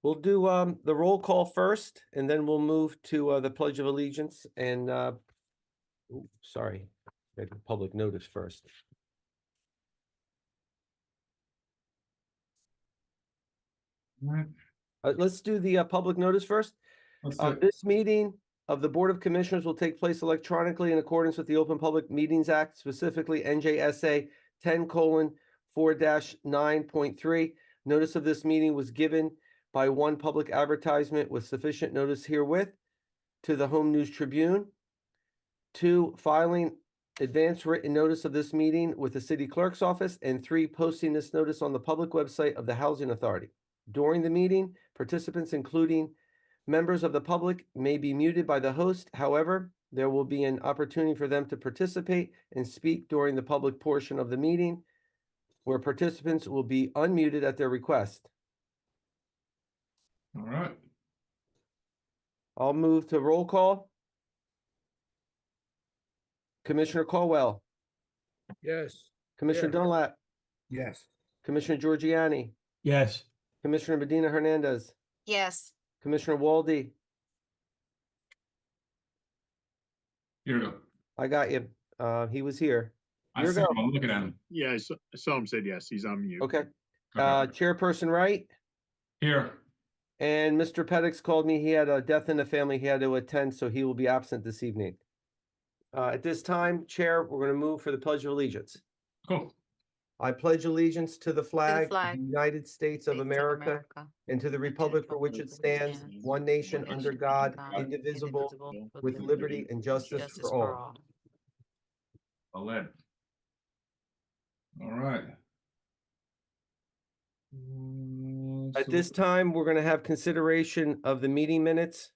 We'll do the roll call first, and then we'll move to the Pledge of Allegiance and sorry, maybe public notice first. All right. Let's do the public notice first. This meeting of the Board of Commissioners will take place electronically in accordance with the Open Public Meetings Act, specifically NJSA 10:4-9.3. Notice of this meeting was given by one public advertisement with sufficient notice herewith to the Home News Tribune. 2, filing advance written notice of this meeting with the city clerk's office. And 3, posting this notice on the public website of the Housing Authority. During the meeting, participants, including members of the public, may be muted by the host. However, there will be an opportunity for them to participate and speak during the public portion of the meeting, where participants will be unmuted at their request. All right. I'll move to roll call. Commissioner Caldwell. Yes. Commissioner Here. Dunlap. Yes. Commissioner Giorgiani. Yes. Commissioner Medina Hernandez. Yes. Commissioner Walde. Here we go. I got you. He was here. I Here see we him. I'm looking at him. Yeah, I saw him said yes, he's on mute. Okay. Okay. Chairperson Wright Here. and Mr. Pettix called me. He had a death in the family he had to attend, so he will be absent this evening. At this time, Chair, we're going to move for the Pledge of Allegiance. Cool. I pledge allegiance to the flag of flag the United States of America and to the republic for which it stands, one nation under God, indivisible, with liberty and justice for all. All right. All right. At this time, we're going to have consideration of the meeting minutes.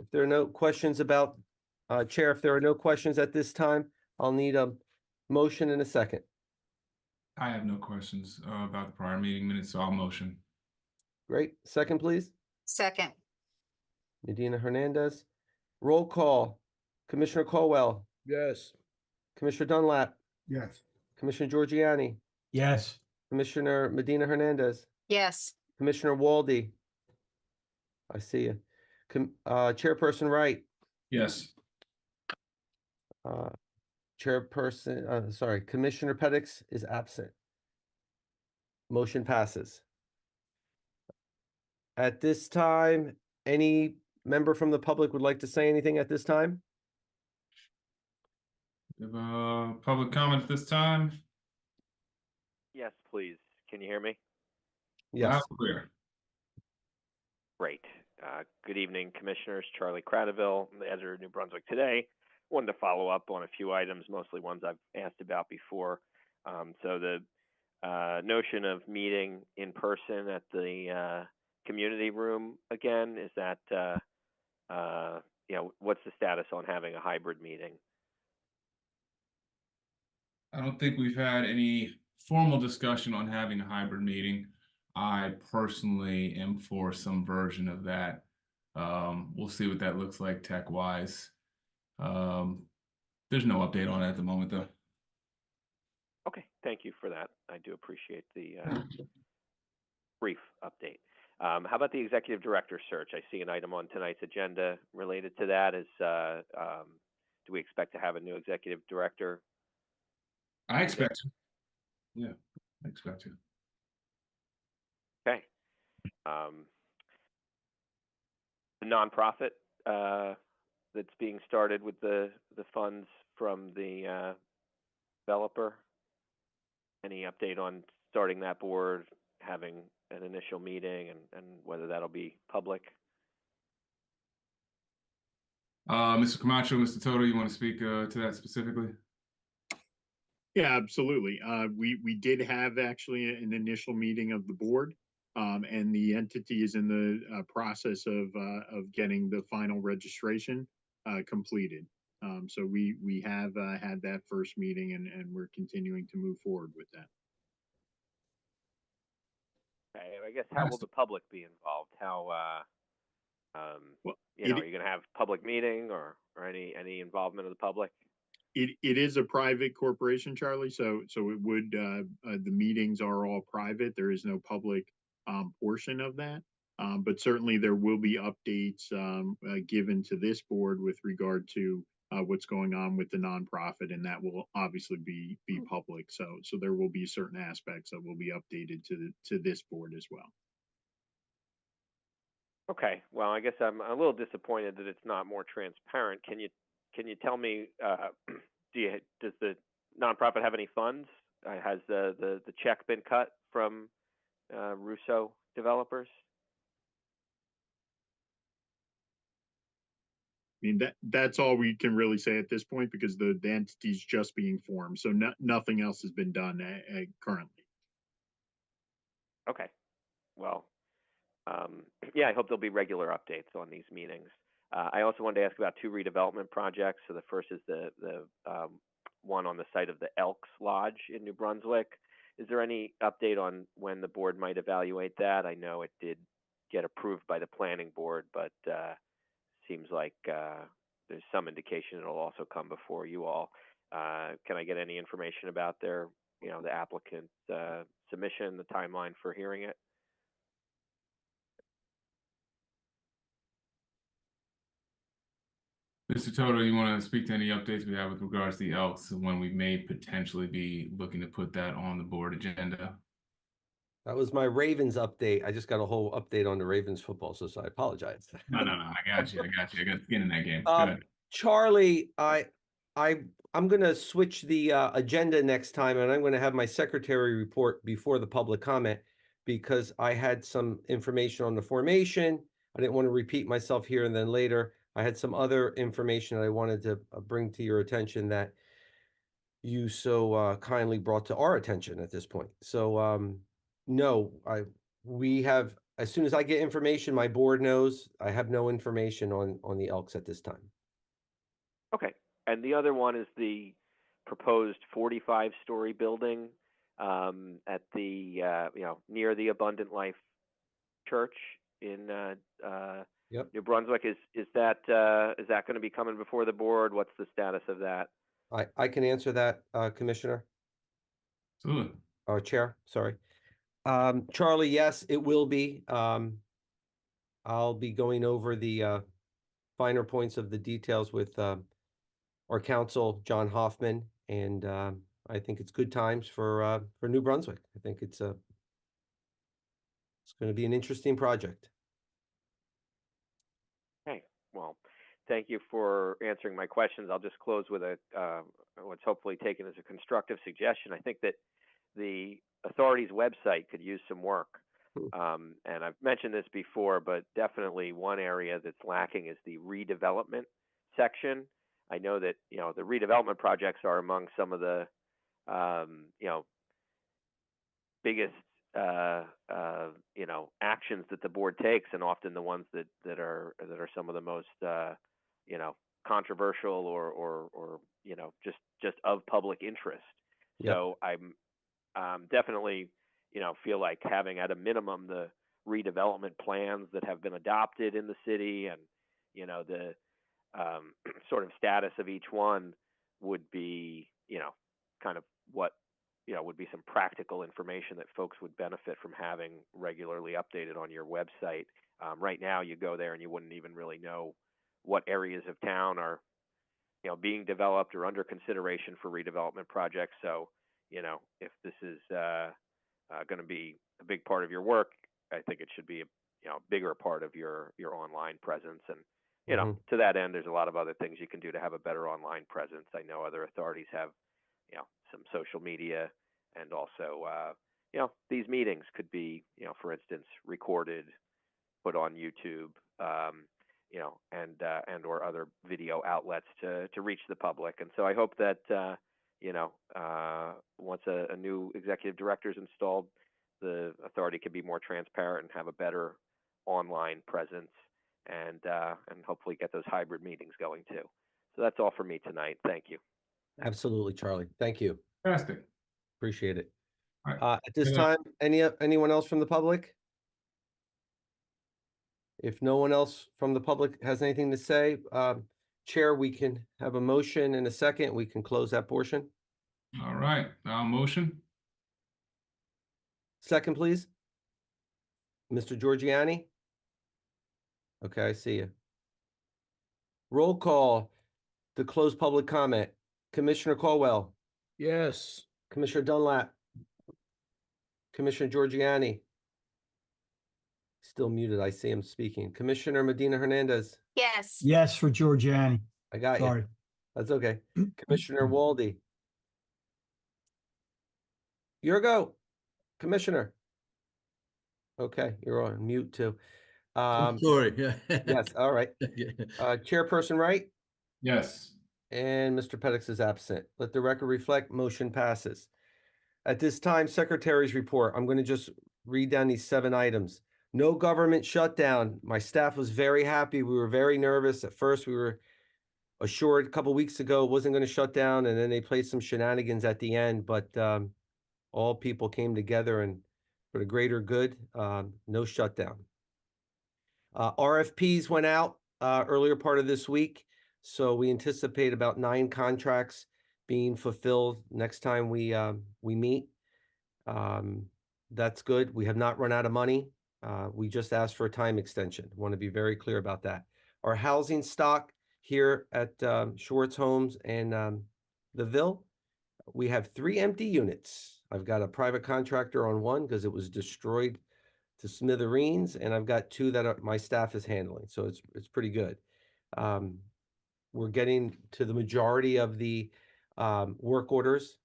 If there are no questions about, Chair, if there are no questions at this time, I'll need a motion in a second. I have no questions about the prior meeting minutes, so I'll motion. Great. Second, please. Second. Medina Hernandez. Roll call. Commissioner Caldwell. Yes. Commissioner Dunlap. Yes. Commissioner Giorgiani. Yes. Commissioner Medina Hernandez. Yes. Commissioner Walde. I see you. Chairperson Wright. Yes. Commissioner Pettix is absent. Motion passes. At this time, any member from the public would like to say anything at this time? Give public comment at this time. Yes, please. Can you hear me? Yes. Loud and clear. Great. Good evening, Commissioners. Charlie Cradaville, the editor of New Brunswick Today. Wanted to follow up on a few items, mostly ones I've asked about before. So the notion of meeting in person at the community room again, is that, what's the status on having a hybrid meeting? I don't think we've had any formal discussion on having a hybrid meeting. I personally am for some version of that. We'll see what that looks like tech-wise. There's no update on it at the moment, though. Okay, thank you for that. I do appreciate the brief update. How about the executive director search? I see an item on tonight's agenda related to that. Do we expect to have a new executive director? I expect to. Yeah, I expect to. Okay. The nonprofit that's being started with the funds from the developer. Any update on starting that board, having an initial meeting, and whether that'll be public? Mr. Camacho, Mr. Toto, you want to speak to that specifically? Yeah, absolutely. We did have actually an initial meeting of the board, and the entity is in the process of getting the final registration completed. So we have had that first meeting, and we're continuing to move forward with that. Okay, I guess how will the public be involved? How Well, are you going to have public meeting or any involvement of the public? It is a private corporation, Charlie. So it would the meetings are all private. There is no public portion of that. But certainly there will be updates given to this board with regard to what's going on with the nonprofit, and that will obviously be public. So there will be certain aspects that will be updated to this board as well. Okay, well, I guess I'm a little disappointed that it's not more transparent. Can you tell me, does the nonprofit have any funds? Has the check been cut from Russo Developers? I mean, that's all we can really say at this point because the entity's just being formed. So nothing else has been done currently. Okay, well, yeah, I hope there'll be regular updates on these meetings. I also wanted to ask about 2 redevelopment projects. So the first is the one on the site of the Elks Lodge in New Brunswick. Is there any update on when the board might evaluate that? I know it did get approved by the planning board, but seems like there's some indication it'll also come before you all. Can I get any information about their, the applicant submission, the timeline for hearing it? Mr. Toto, you want to speak to any updates we have with regards to the Elks and when we may potentially be looking to put that on the board agenda? That was my Ravens update. I just got a whole update on the Ravens football, so I apologize. No, I got you. I got skin in that game. Good. Charlie, I'm gonna switch the agenda next time, and I'm gonna have my secretary report before the public comment because I had some information on the formation. I didn't want to repeat myself here, and then later I had some other information that I wanted to bring to your attention that you so kindly brought to our attention at this point. So no, we have, as soon as I get information, my board knows. I have no information on the Elks at this time. Okay, and the other one is the proposed 45-story building at the near the Abundant Life Church in Yep. New Brunswick. Is that going to be coming before the board? What's the status of that? I can answer that, Commissioner, Absolutely. or Chair, sorry. Charlie, yes, it will be. I'll be going over the finer points of the details with our counsel, John Hoffman, and I think it's good times for New Brunswick. I think it's going to be an interesting project. Okay, well, thank you for answering my questions. I'll just close with what's hopefully taken as a constructive suggestion. I think that the authority's website could use some work. And I've mentioned this before, but definitely one area that's lacking is the redevelopment section. I know that, the redevelopment projects are among some of the, biggest, actions that the board takes, and often the ones that are some of the most, controversial or just of public interest. Yep. So I'm definitely, feel like having at a minimum the redevelopment plans that have been adopted in the city and, the sort of status of each one would be, kind of what, would be some practical information that folks would benefit from having regularly updated on your website. Right now, you go there and you wouldn't even really know what areas of town are, being developed or under consideration for redevelopment projects. So, if this is going to be a big part of your work, I think it should be a bigger part of your online presence. And to that end, there's a lot of other things you can do to have a better online presence. I know other authorities have some social media, and also these meetings could be for instance recorded, put on YouTube, and or other video outlets to reach the public. And so I hope that once a new executive director is installed, the authority can be more transparent and have a better online presence, and hopefully get those hybrid meetings going too. So that's all for me tonight. Thank you. Absolutely, Charlie. Thank you. Fantastic. Appreciate it. All right. At this Good time, anyone else from the public? If no one else from the public has anything to say, Chair, we can have a motion in a second. We can close that portion. All right. Motion. Second, please. Mr. Giorgiani? Okay, I see you. Roll call to close public comment. Commissioner Caldwell, Yes. Commissioner Dunlap, Commissioner Giorgiani. Still muted. I see him speaking. Commissioner Medina Hernandez. Yes. Yes for Giorgiani. I got you. Sorry. That's okay. Commissioner Walde. Your go, Commissioner. Okay, you're on mute too. Sorry. Yes, all right. Chairperson Wright Yes. and Mr. Pettis is absent. Let the record reflect, motion passes. At this time, Secretary's report. I'm going to just read down these 7 items. No government shutdown. My staff was very happy. We were very nervous. At first, we were assured a couple weeks ago it wasn't going to shut down, and then they played some shenanigans at the end, but all people came together and for the greater good, no shutdown. RFPs went out earlier part of this week, so we anticipate about 9 contracts being fulfilled next time we meet. That's good. We have not run out of money. We just asked for a time extension. Want to be very clear about that. Our housing stock here at Schwartz Homes and the Ville, we have 3 empty units. I've got a private contractor on one because it was destroyed to smithereens, and I've got 2 that my staff is handling. So it's pretty good. We're getting to the majority of the work orders.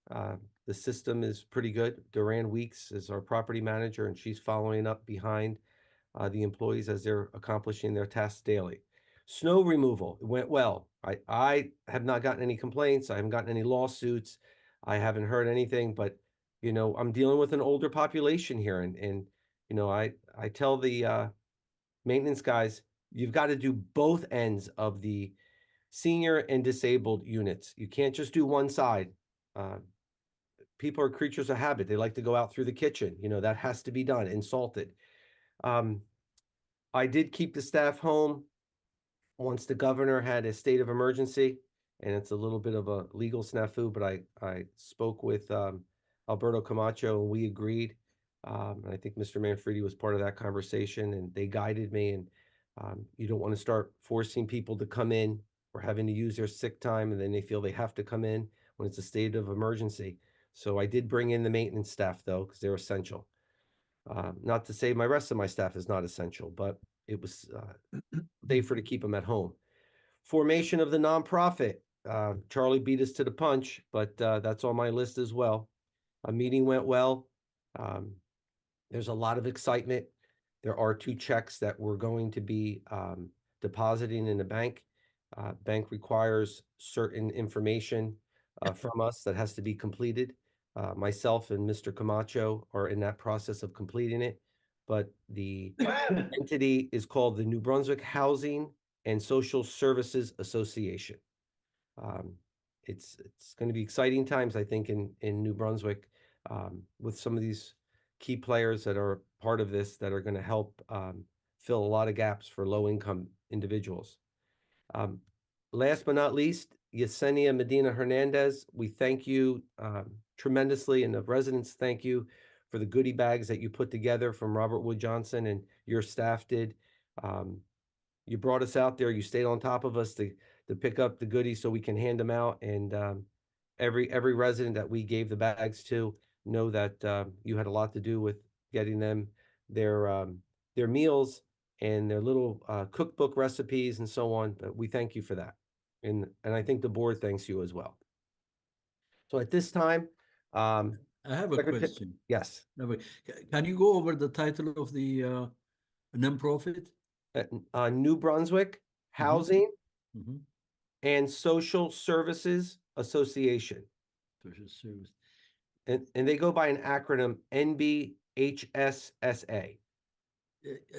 The system is pretty good. Duran Weeks is our property manager, and she's following up behind the employees as they're accomplishing their tasks daily. Snow removal, it went well. I have not gotten any complaints. I haven't gotten any lawsuits. I haven't heard anything, but I'm dealing with an older population here, and I tell the maintenance guys, you've got to do both ends of the senior and disabled units. You can't just do one side. People are creatures of habit. They like to go out through the kitchen. That has to be done and salted. I did keep the staff home once the governor had a state of emergency, and it's a little bit of a legal snafu, but I spoke with Alberto Camacho, and we agreed. And I think Mr. Manfredi was part of that conversation, and they guided me. And you don't want to start forcing people to come in or having to use their sick time, and then they feel they have to come in when it's a state of emergency. So I did bring in the maintenance staff, though, because they're essential. Not to say my rest of my staff is not essential, but it was safer to keep them at home. Formation of the nonprofit. Charlie beat us to the punch, but that's on my list as well. A meeting went well. There's a lot of excitement. There are 2 checks that we're going to be depositing in the bank. Bank requires certain information from us that has to be completed. Myself and Mr. Camacho are in that process of completing it, but the entity is called the New Brunswick Housing and Social Services Association. It's going to be exciting times, I think, in New Brunswick with some of these key players that are part of this that are going to help fill a lot of gaps for low-income individuals. Last but not least, Yesenia Medina Hernandez, we thank you tremendously, and the residents thank you for the goodie bags that you put together from Robert Wood Johnson and your staff did. You brought us out there. You stayed on top of us to pick up the goodies so we can hand them out. And every resident that we gave the bags to know that you had a lot to do with getting them their meals and their little cookbook recipes and so on. But we thank you for that. And I think the board thanks you as well. So at this time, I have a question. Yes. Can you go over the title of the nonprofit? New Brunswick Housing Mm-hmm. and Social Services Association. Social service. And they go by an acronym NBHSSA.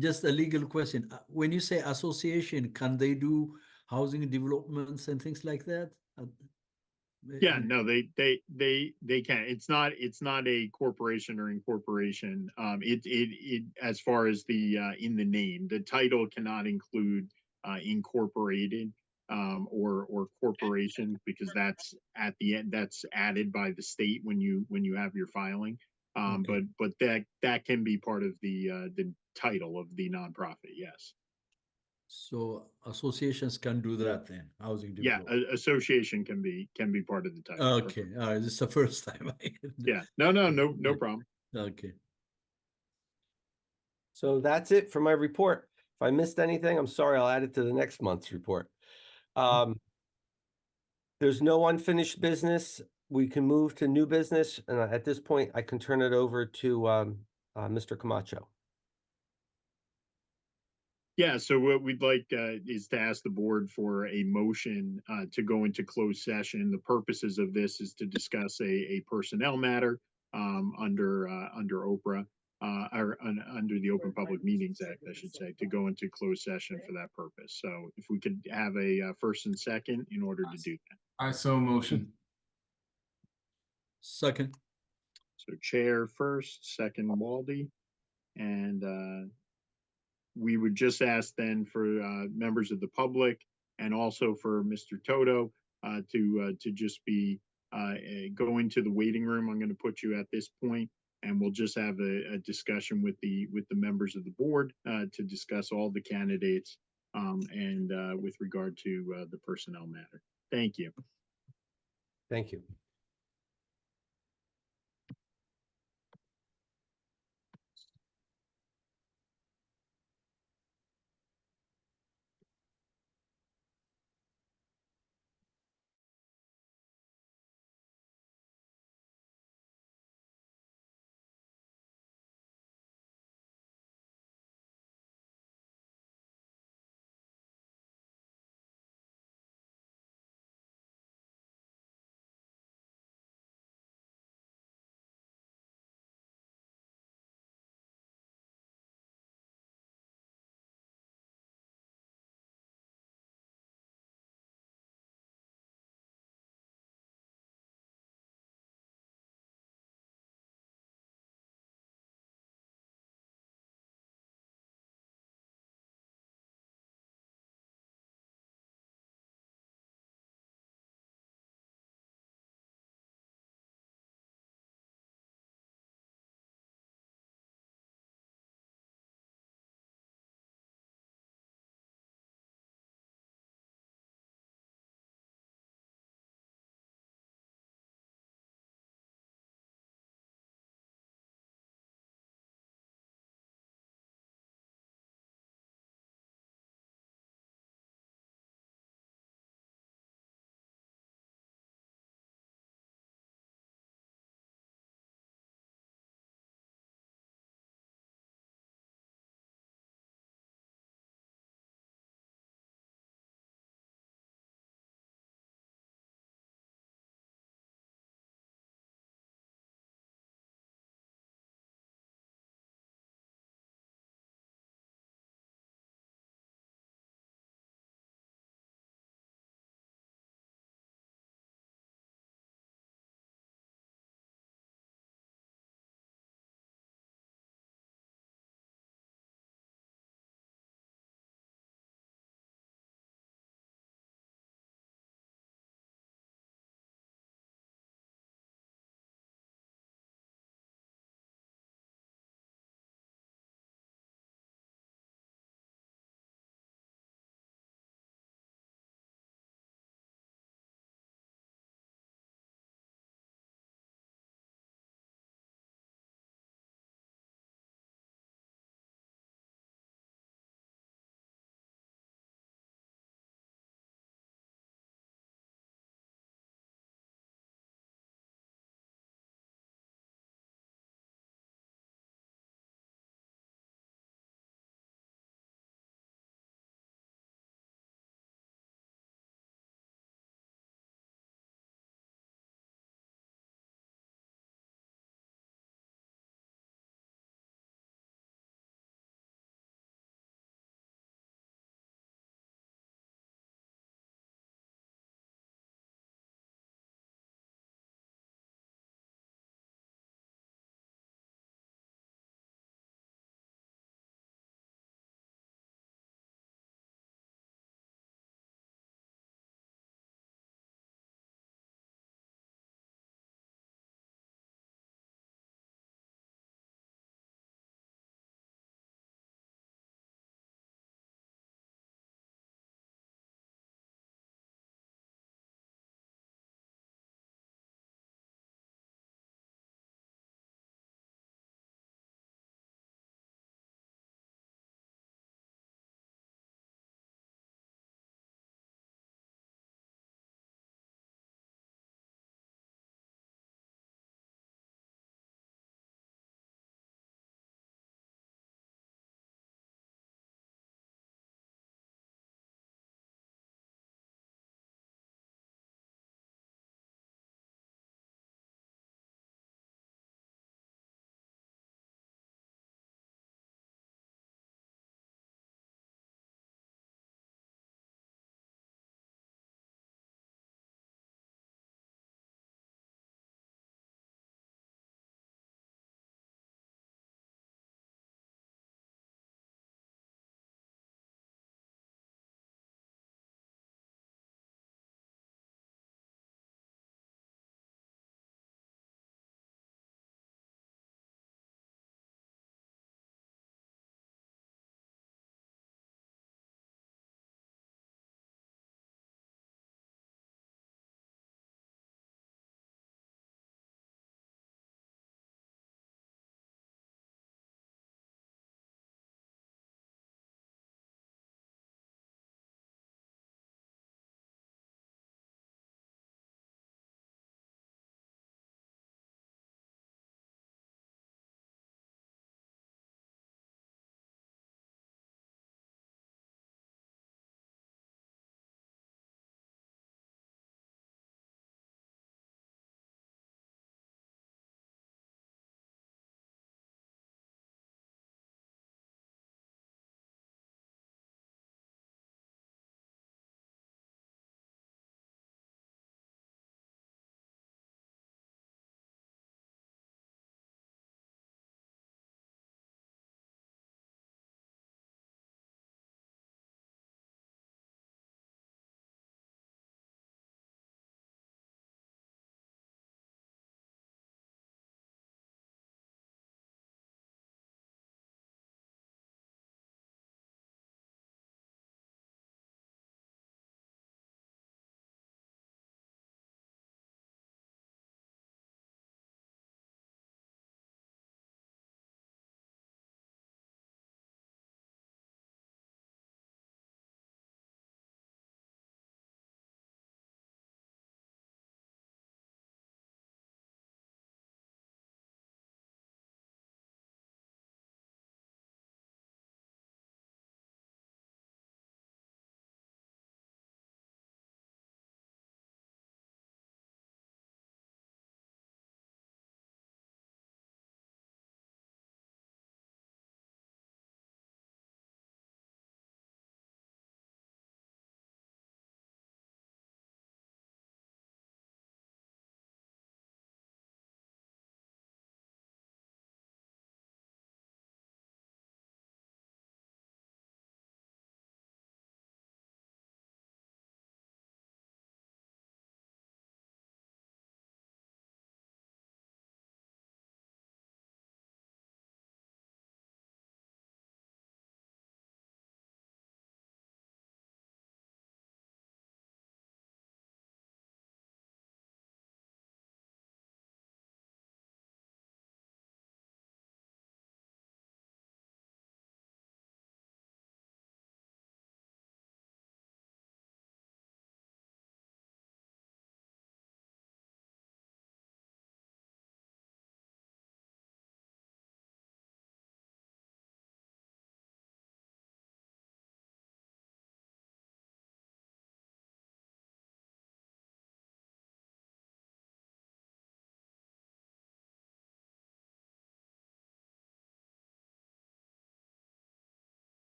Just a legal question. When you say association, can they do housing developments and things like that? Yeah, no, they can. It's not a corporation or incorporation. It as far as the in the name, the title cannot include incorporated or corporation, because that's at the end, that's added by the state when you have your filing. Okay. But that can be part of the title of the nonprofit, yes. So associations can do that then, housing Yeah, development. association can be part of the title. Okay, this is the first time. Yeah, no problem. Okay. So that's it for my report. If I missed anything, I'm sorry, I'll add it to the next month's report. There's no unfinished business. We can move to new business, and at this point, I can turn it over to Mr. Camacho. Yeah, so what we'd like is to ask the board for a motion to go into closed session. The purposes of this is to discuss a personnel matter under Oprah, or under the Open Public Meetings Act, I should say, to go into closed session for that purpose. So if we could have a first and second in order to do that. I so motion. Second. So chair first, second Waldy, and we would just ask then for members of the public and also for Mr. Toto to just be go into the waiting room. I'm going to put you at this point, and we'll just have a discussion with the members of the board to discuss all the candidates and with regard to the personnel matter. Thank you. Thank you.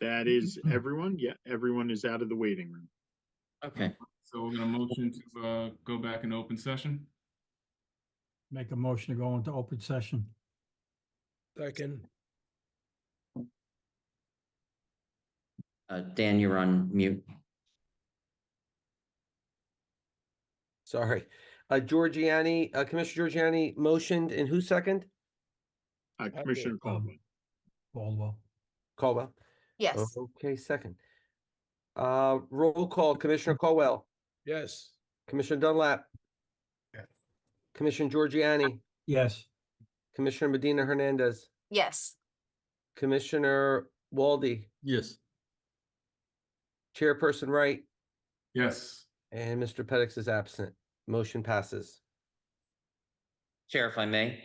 that is everyone. Yeah, everyone is out of the waiting room. Okay, So we're gonna motion to go back in open session. Make a motion to go into open session. Second. Dan, you're on mute. Sorry. Giorgiani, Commissioner Giorgiani motioned, and who second? Commissioner Caldwell. Caldwell. Caldwell. Yes. Okay, second. Roll call, Commissioner Caldwell, Yes. Commissioner Dunlap. Yes. Commissioner Giorgiani, Yes. Commissioner Medina Hernandez, Yes. Commissioner Walde, Yes. Chairperson Wright, Yes. and Mr. Pettis is absent. Motion passes. Chair, if I may.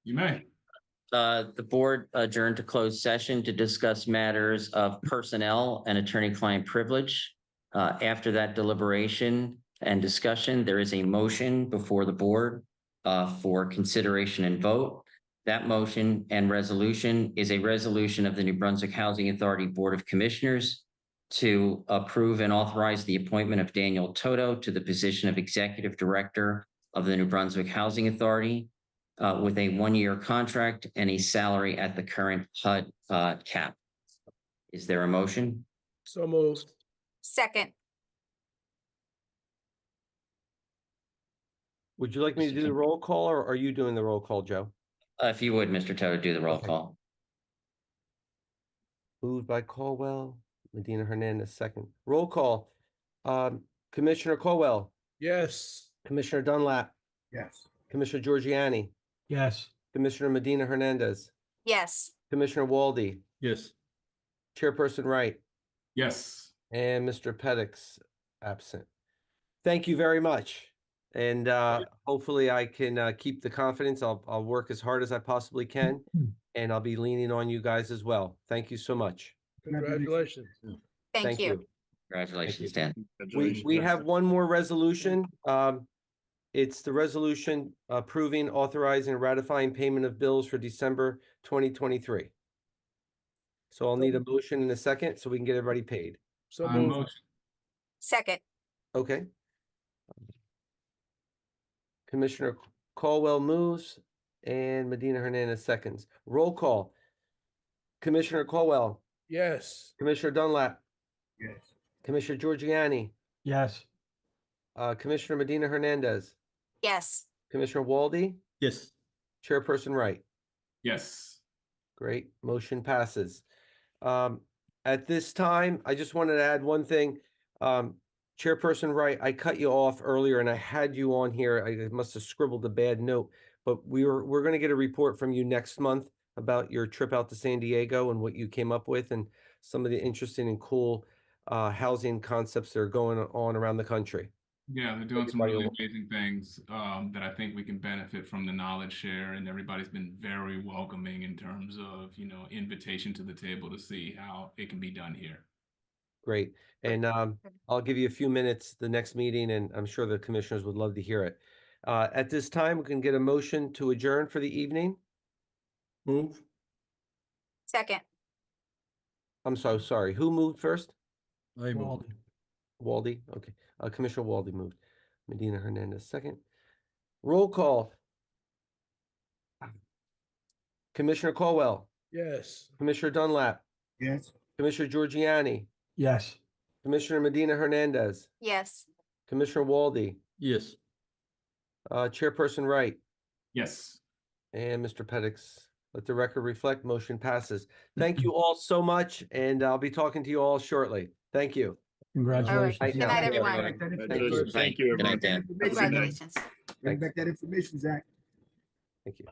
You may. The board adjourned to closed session to discuss matters of personnel and attorney-client privilege. After that deliberation and discussion, there is a motion before the board for consideration and vote. That motion and resolution is a resolution of the New Brunswick Housing Authority Board of Commissioners to approve and authorize the appointment of Daniel Toto to the position of Executive Director of the New Brunswick Housing Authority with a one-year contract and a salary at the current HUD cap. Is there a motion? So moved. Second. Would you like me to do the roll call, or are you doing the roll call, Joe? If you would, Mr. Toto, do the roll Okay. call. Moved by Caldwell, Medina Hernandez, second. Roll call. Commissioner Caldwell, Yes. Commissioner Dunlap, Yes. Commissioner Giorgiani, Yes. Commissioner Medina Hernandez, Yes. Commissioner Walde, Yes. Chairperson Wright, Yes. and Mr. Pettis absent. Thank you very much. And hopefully I can keep the confidence. I'll work as hard as I possibly can, and I'll be leaning on you guys as well. Thank you so much. Congratulations. Thank you. Congratulations, Dan. We have one more resolution. It's the resolution approving, authorizing, and ratifying payment of bills for December 2023. So I'll need a motion in a second so we can get everybody paid. So I moved. motion. Second. Okay. Commissioner Caldwell moves and Medina Hernandez seconds. Roll call. Commissioner Caldwell, Yes. Commissioner Dunlap, Yes. Commissioner Giorgiani, Yes. Commissioner Medina Hernandez, Yes. Commissioner Walde, Yes. Chairperson Wright. Yes. Great, motion passes. At this time, I just wanted to add one thing. Chairperson Wright, I cut you off earlier and I had you on here. I must have scribbled a bad note, but we're going to get a report from you next month about your trip out to San Diego and what you came up with and some of the interesting and cool housing concepts that are going on around the country. Yeah, they're doing some Everybody really will- amazing things that I think we can benefit from the knowledge share, and everybody's been very welcoming in terms of, invitation to the table to see how it can be done here. Great. And I'll give you a few minutes the next meeting, and I'm sure the commissioners would love to hear it. At this time, we can get a motion to adjourn for the evening. Move. Second. I'm so sorry. Who moved first? I move. Walde. Okay. Commissioner Walde moved. Medina Hernandez second. Roll call. Commissioner Caldwell, Yes. Commissioner Dunlap, Yes. Commissioner Giorgiani, Yes. Commissioner Medina Hernandez, Yes. Commissioner Walde, Yes. Chairperson Wright, Yes. and Mr. Pettis. Let the record reflect, motion passes. Thank you all so much, and I'll be talking to you all shortly. Thank you. Congratulations. Good night, everyone. Congratulations. Thank you, Good night, everyone. Dan. Congratulations. Bring back that information, Zach. Thank you.